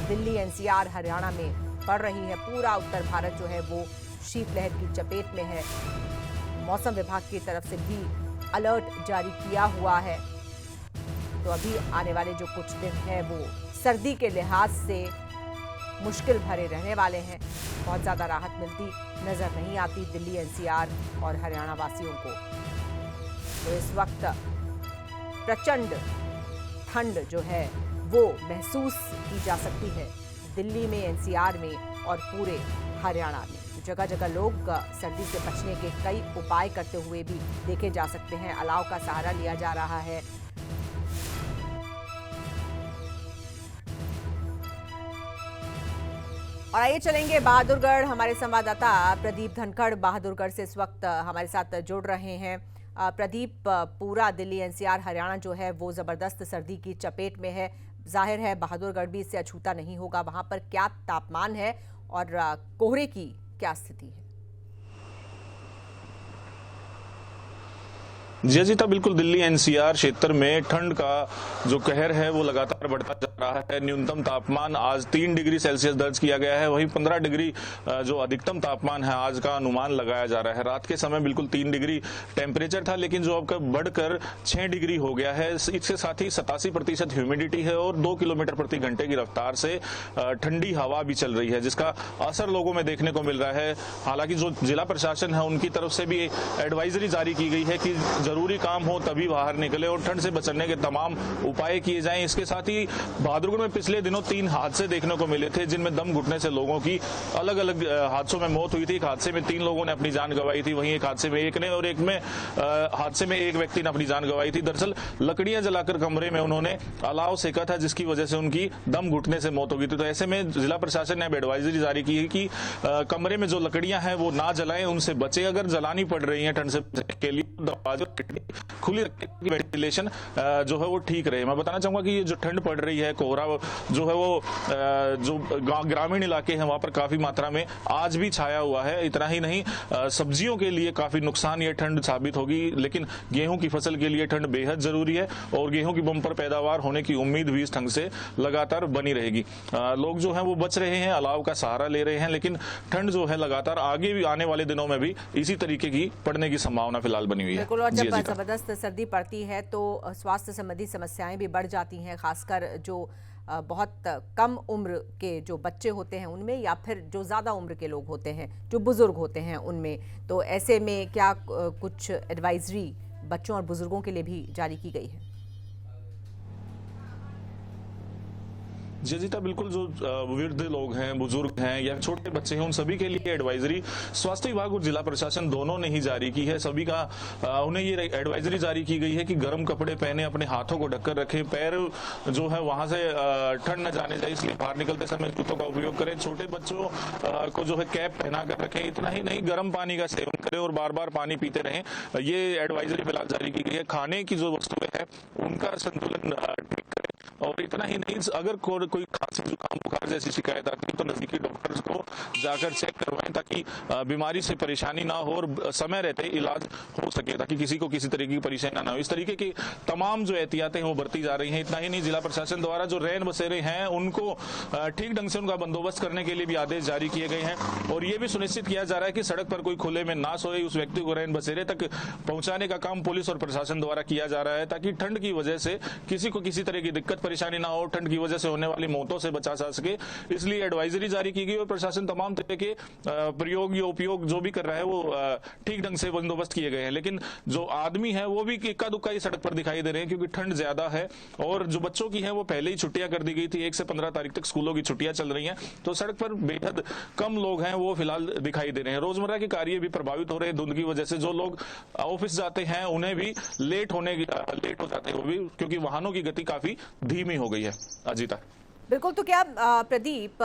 Delhi, NCR, Haryana में पड़ रही है। पूरा उत्तर भारत जो है वो शीतलहर की चपेट में है। मौसम विभाग की तरफ से भी अलर्ट जारी किया हुआ है। तो अभी आने वाले जो कुछ दिन हैं वो सर्दी के लिहाज से मुश्किल भरे रहने वाले हैं। बहुत ज़्यादा राहत मिलती नजर नहीं आती दिल्ली, एनसीआर और हरियाणा वासियों को। तो इस वक्त प्रचंड ठंड जो है वो महसूस की जा सकती है दिल्ली में, एनसीआर में और पूरे हरियाणा में। जगह जगह लोग सर्दी से बचने के कई उपाय करते हुए भी देखे जा सकते हैं। अलाव का सहारा लिया जा रहा है। और आइए चलेंगे बहादुरगढ़। हमारे संवाददाता प्रदीप धनखड़ बहादुरगढ़ से इस वक्त हमारे साथ जुड़ रहे हैं। प्रदीप, पूरा दिल्ली, एनसीआर, हरियाणा जो है वो जबरदस्त सर्दी की चपेट में है। जाहिर है बहादुरगढ़ भी इससे अछूता नहीं होगा। वहां पर क्या तापमान है और कोहरे की क्या स्थिति है? जी अजीता, बिल्कुल दिल्ली एनसीआर क्षेत्र में ठंड का जो कहर है वो लगातार बढ़ता जा रहा है। न्यूनतम तापमान आज 3 डिग्री सेल्सियस दर्ज किया गया है। वहीं 15 डिग्री जो अधिकतम तापमान है आज का अनुमान लगाया जा रहा है। रात के समय बिल्कुल 3 डिग्री टेम्परेचर था, लेकिन जो अब बढ़कर 6 डिग्री हो गया है। इसके साथ ही 87% ह्यूमिडिटी है और 2 किलोमीटर प्रति घंटे की रफ्तार से ठंडी हवा भी चल रही है, जिसका असर लोगों में देखने को मिल रहा है। हालांकि जो जिला प्रशासन है उनकी तरफ से भी एडवाइजरी जारी की गई है कि जरूरी काम हो तभी बाहर निकले और ठंड से बचने के तमाम उपाय किए जाएं। इसके साथ ही बहादुरगढ़ में पिछले दिनों 3 हादसे देखने को मिले थे, जिनमें दम घुटने से लोगों की अलग अलग हादसों में मौत हुई थी। एक हादसे में 3 लोगों ने अपनी जान गंवाई थी, वहीं एक हादसे में एक ने और एक में हादसे में एक व्यक्ति ने अपनी जान गंवाई थी। दरअसल लकड़ियां जलाकर कमरे में उन्होंने अलाव सेका था, जिसकी वजह से उनकी दम घुटने से मौत हो गई थी। तो ऐसे में जिला प्रशासन ने अब एडवाइजरी जारी की है कि कमरे में जो लकड़ियां हैं वो ना जलाएं, उनसे बचे। अगर जलानी पड़ रही है ठंड से बचने के लिए दरवाजे खुली रखने, वेंटिलेशन जो है वो ठीक रहे। मैं बताना चाहूंगा कि ये जो ठंड पड़ रही है, कोहरा जो है वो जो ग्रामीण इलाके हैं वहां पर काफी मात्रा में आज भी छाया हुआ है। इतना ही नहीं, सब्जियों के लिए काफी नुकसान ये ठंड साबित होगी, लेकिन गेहूं की फसल के लिए ठंड बेहद जरूरी है और गेहूं की बम्पर पैदावार होने की उम्मीद भी इस ढंग से लगातार बनी रहेगी। लोग जो है वो बच रहे हैं, अलाव का सहारा ले रहे हैं, लेकिन ठंड जो है लगातार आगे भी आने वाले दिनों में भी इसी तरीके की पड़ने की संभावना फिलहाल बनी हुई है। बिल्कुल, और जब जबरदस्त सर्दी पड़ती है तो स्वास्थ्य संबंधी समस्याएं भी बढ़ जाती हैं, खासकर जो बहुत कम उम्र के जो बच्चे होते हैं उनमें, या फिर जो ज़्यादा उम्र के लोग होते हैं, जो बुजुर्ग होते हैं उनमें। तो ऐसे में क्या कुछ एडवाइजरी बच्चों और बुजुर्गों के लिए भी जारी की गई है? जी जीता, बिल्कुल जो वृद्ध लोग हैं, बुजुर्ग हैं या छोटे बच्चे हैं, उन सभी के लिए एडवाइजरी स्वास्थ्य विभाग और जिला प्रशासन दोनों ने ही जारी की है। सभी का उन्हें ये एडवाइजरी जारी की गई है कि गर्म कपड़े पहने, अपने हाथों को ढककर रखें, पैर जो है वहां से ठंड न जाने चाहिए, इसलिए बाहर निकलते समय जूतों का उपयोग करें। छोटे बच्चों को जो है कैप पहना कर रखें। इतना ही नहीं, गर्म पानी का सेवन करें और बार बार पानी पीते रहें। ये एडवाइजरी फिलहाल जारी की गई है। खाने की जो वस्तुएं हैं उनका संतुलन ठीक करें। और इतना ही नहीं, अगर कोई खांसी, जुकाम, बुखार जैसी शिकायत आती है तो नजदीकी डॉक्टर्स को जाकर चेक करवाएं, ताकि बीमारी से परेशानी ना हो और समय रहते इलाज हो सके, ताकि किसी को किसी तरीके की परेशानी ना हो। इस तरीके की तमाम जो एहतियातें हैं वो बरती जा रही हैं। इतना ही नहीं, जिला प्रशासन द्वारा जो रैन बसेरे हैं उनको ठीक ढंग से उनका बंदोबस्त करने के लिए भी आदेश जारी किए गए हैं और ये भी सुनिश्चित किया जा रहा है कि सड़क पर कोई खुले में ना सोए। उस व्यक्ति को रैन बसेरे तक पहुंचाने का काम पुलिस और प्रशासन द्वारा किया जा रहा है, ताकि ठंड की वजह से किसी को किसी तरह की दिक्कत परेशानी ना हो, ठंड की वजह से होने वाली मौतों से बचा जा सके। इसलिए एडवाइजरी जारी की गई और प्रशासन तमाम तरह के प्रयोग या उपयोग जो भी कर रहा है वो ठीक ढंग से बंदोबस्त किए गए हैं। लेकिन जो आदमी है वो भी इक्का दुक्का ही सड़क पर दिखाई दे रहे हैं, क्योंकि ठंड ज्यादा है और जो बच्चों की है वो पहले ही छुट्टियां कर दी गई थी। 1 से 15 तारीख तक स्कूलों की छुट्टियां चल रही हैं, तो सड़क पर बेहद कम लोग हैं वो फिलहाल दिखाई दे रहे हैं। रोजमर्रा के कार्य भी प्रभावित हो रहे हैं धुंध की वजह से। जो लोग ऑफिस जाते हैं उन्हें भी लेट हो जाते हैं वो भी, क्योंकि वाहनों की गति काफी धीमी हो गई है। अजीता, बिल्कुल। तो क्या प्रदीप,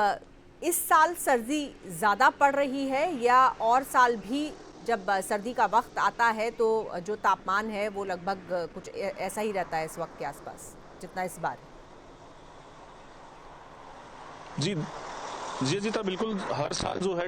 इस साल सर्दी ज़्यादा पड़ रही है, या और साल भी जब सर्दी का वक्त आता है तो जो तापमान है वो लगभग कुछ ऐसा ही रहता है इस वक्त के आसपास जितना इस बार? जी जी अजीता, बिल्कुल हर साल जो है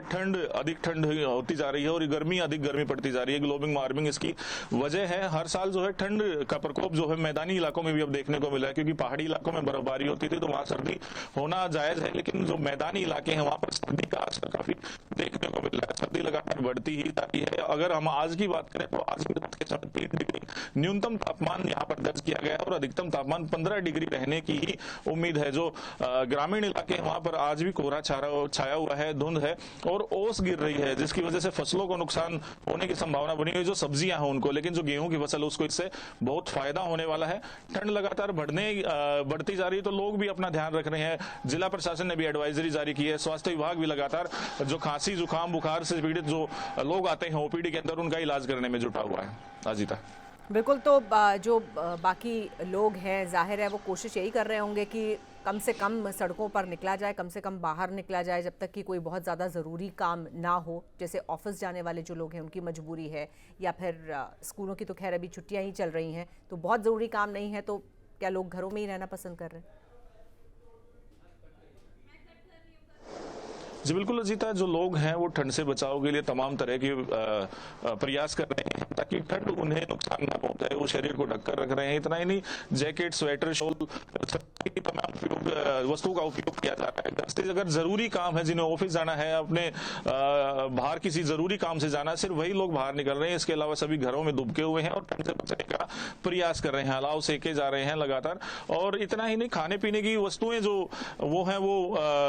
अधिक ठंड होती जा रही है और अधिक गर्मी पड़ती जा रही है। ग्लोबल वार्मिंग इसकी वजह है। हर साल जो है ठंड का प्रकोप जो है मैदानी इलाकों में भी अब देखने को मिला है, क्योंकि पहाड़ी इलाकों में बर्फबारी होती थी तो वहां सर्दी होना जायज है, लेकिन जो मैदानी इलाके हैं वहां पर सर्दी का असर काफी देखने को मिल रहा है। सर्दी लगातार बढ़ती ही जाती है। अगर हम आज की बात करें तो आज की रात के समय 3 डिग्री न्यूनतम तापमान यहाँ पर दर्ज किया गया है और अधिकतम तापमान 15 डिग्री रहने की ही उम्मीद है। जो ग्रामीण इलाके हैं वहां पर आज भी कोहरा छाया हुआ है, धुंध है और ओस गिर रही है, जिसकी वजह से फसलों को नुकसान होने की संभावना बनी हुई। जो सब्जियां हैं उनको, लेकिन जो गेहूं की फसल है उसको इससे बहुत फायदा होने वाला है। ठंड लगातार बढ़ती जा रही है तो लोग भी अपना ध्यान रख रहे हैं। जिला प्रशासन ने भी एडवाइजरी जारी की है। स्वास्थ्य विभाग भी लगातार जो खांसी जुकाम बुखार से पीड़ित जो लोग आते हैं ओपीडी के अंदर उनका इलाज करने में जुटा हुआ है। अजीता, बिल्कुल। तो जो बाकी लोग हैं, जाहिर है वो कोशिश यही कर रहे होंगे कि कम से कम सड़कों पर निकला जाए, कम से कम बाहर निकला जाए जब तक कि कोई बहुत ज़्यादा ज़रूरी काम ना हो। जैसे ऑफिस जाने वाले जो लोग हैं उनकी मजबूरी है, या फिर स्कूलों की तो खैर अभी छुट्टियां ही चल रही हैं, तो बहुत ज़रूरी काम नहीं है तो क्या लोग घरों में ही रहना पसंद कर रहे हैं? जी बिल्कुल अजीता, जो लोग हैं वो ठंड से बचाव के लिए तमाम तरह के प्रयास कर रहे हैं ताकि ठंड उन्हें नुकसान ना पहुंचाए। वो शरीर को ढककर रख रहे हैं। इतना ही नहीं, जैकेट, स्वेटर, शॉल, तमाम वस्तुओं का उपयोग किया जा रहा है। घर से अगर जरूरी काम है, जिन्हें ऑफिस जाना है, अपने बाहर किसी जरूरी काम से जाना है, सिर्फ वही लोग बाहर निकल रहे हैं। इसके अलावा सभी घरों में दुबके हुए हैं और ठंड से बचने का प्रयास कर रहे हैं। अलाव सेके जा रहे हैं लगातार। और इतना ही नहीं, खाने पीने की वस्तुएं जो वो हैं वो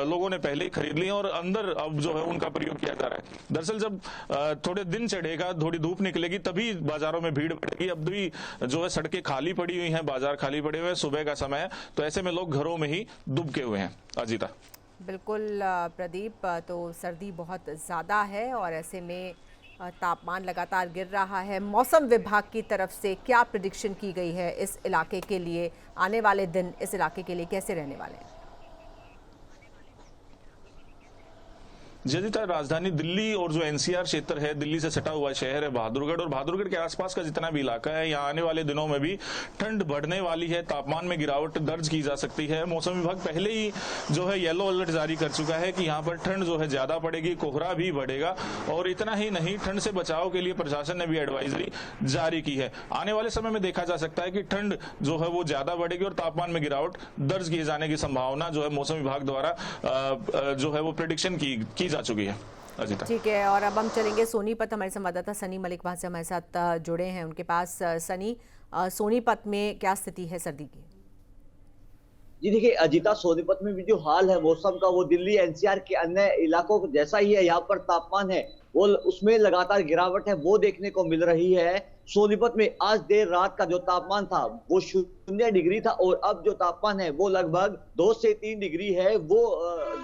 लोगों ने पहले ही खरीद ली और अंदर अब जो है उनका प्रयोग किया जा रहा है। दरअसल जब थोड़े दिन चढ़ेगा, थोड़ी धूप निकलेगी, तभी बाजारों में भीड़ बढ़ेगी। अब भी जो है सड़कें खाली पड़ी हुई हैं, बाजार खाली पड़े हुए हैं, सुबह का समय है, तो ऐसे में लोग घरों में ही दुबके हुए हैं। अजीता, बिल्कुल प्रदीप, तो सर्दी बहुत ज़्यादा है और ऐसे में तापमान लगातार गिर रहा है। मौसम विभाग की तरफ से क्या प्रेडिक्शन की गई है इस इलाके के लिए? आने वाले दिन इस इलाके के लिए कैसे रहने वाले हैं? जदिता, राजधानी दिल्ली और जो एनसीआर क्षेत्र है, दिल्ली से सटा हुआ शहर है बहादुरगढ़, और बहादुरगढ़ के आसपास का जितना भी इलाका है, यहाँ आने वाले दिनों में भी ठंड बढ़ने वाली है। तापमान में गिरावट दर्ज की जा सकती है। मौसम विभाग पहले ही जो है येलो अलर्ट जारी कर चुका है कि यहाँ पर ठंड जो है ज्यादा पड़ेगी, कोहरा भी बढ़ेगा। और इतना ही नहीं, ठंड से बचाव के लिए प्रशासन ने भी एडवाइजरी जारी की है। आने वाले समय में देखा जा सकता है कि ठंड जो है वो ज्यादा बढ़ेगी और तापमान में गिरावट दर्ज किए जाने की संभावना जो है मौसम विभाग द्वारा जो है वो प्रेडिक्शन की जा चुकी है। अजीता, ठीक है। और अब हम चलेंगे सोनीपत। हमारे संवाददाता सनी मलिक वहां से हमारे साथ जुड़े हैं उनके पास। सनी, सोनीपत में क्या स्थिति है सर्दी की? जी देखिए अजीता, सोनीपत में भी जो हाल है मौसम का वो दिल्ली एनसीआर के अन्य इलाकों को जैसा ही है। यहाँ पर तापमान है वो उसमें लगातार गिरावट है वो देखने को मिल रही है। सोनीपत में आज देर रात का जो तापमान था वो 0 डिग्री था और अब जो तापमान है वो लगभग 2 से 3 डिग्री है वो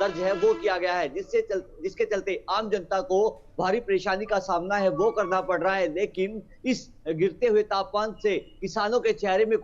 दर्ज है वो किया गया है, जिसके चलते आम जनता को भारी परेशानी का सामना है वो करना पड़ रहा है। लेकिन इस गिरते हुए तापमान से किसानों के चेहरे में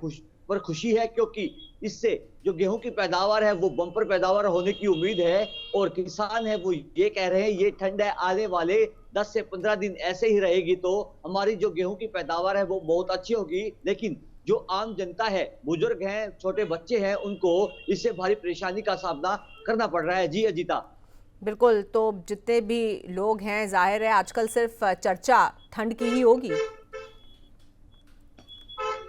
खुशी है, क्योंकि इससे जो गेहूं की पैदावार है वो बम्पर पैदावार होने की उम्मीद है। और किसान है वो ये कह रहे हैं ये ठंड है आने वाले 10 से 15 दिन ऐसे ही रहेगी तो हमारी जो गेहूं की पैदावार है वो बहुत अच्छी होगी। लेकिन जो आम जनता है, बुजुर्ग हैं, छोटे बच्चे हैं, उनको इससे भारी परेशानी का सामना करना पड़ रहा है। जी अजीता, बिल्कुल। तो जितने भी लोग हैं, जाहिर है आजकल सिर्फ चर्चा ठंड की ही होगी।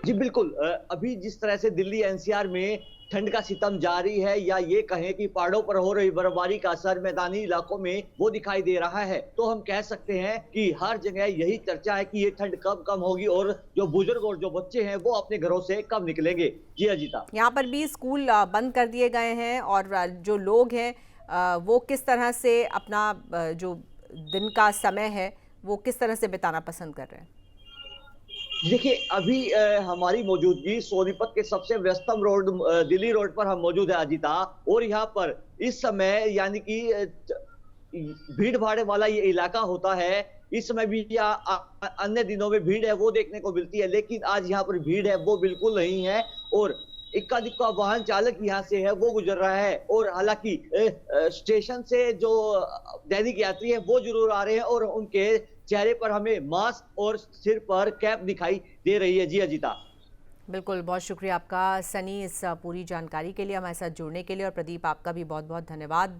जी बिल्कुल। अभी जिस तरह से दिल्ली एनसीआर में ठंड का सितम जारी है, या ये कहें कि पहाड़ों पर हो रही बर्फबारी का असर मैदानी इलाकों में वो दिखाई दे रहा है, तो हम कह सकते हैं कि हर जगह यही चर्चा है कि ये ठंड कब कम होगी और जो बुजुर्ग और जो बच्चे हैं वो अपने घरों से कब निकलेंगे। जी अजीता, यहाँ पर भी स्कूल बंद कर दिए गए हैं और जो लोग हैं वो किस तरह से अपना जो दिन का समय है वो किस तरह से बिताना पसंद कर रहे हैं? देखिए अभी हमारी मौजूदगी सोनीपत के सबसे व्यस्तम रोड दिल्ली रोड पर हम मौजूद है अजीता, और यहाँ पर इस समय यानी कि भीड़ भाड़ वाला ये इलाका होता है। इस समय भी अन्य दिनों में भीड़ है वो देखने को मिलती है, लेकिन आज यहाँ पर भीड़ है वो बिल्कुल नहीं है और इक्का दुक्का वाहन चालक यहाँ से है वो गुजर रहा है। और हालांकि स्टेशन से जो दैनिक यात्री है वो जरूर आ रहे हैं और उनके चेहरे पर हमें मास्क और सिर पर कैप दिखाई दे रही है। जी अजीता, बिल्कुल। बहुत शुक्रिया आपका सनी इस पूरी जानकारी के लिए, हमारे साथ जुड़ने के लिए। और प्रदीप, आपका भी बहुत बहुत धन्यवाद।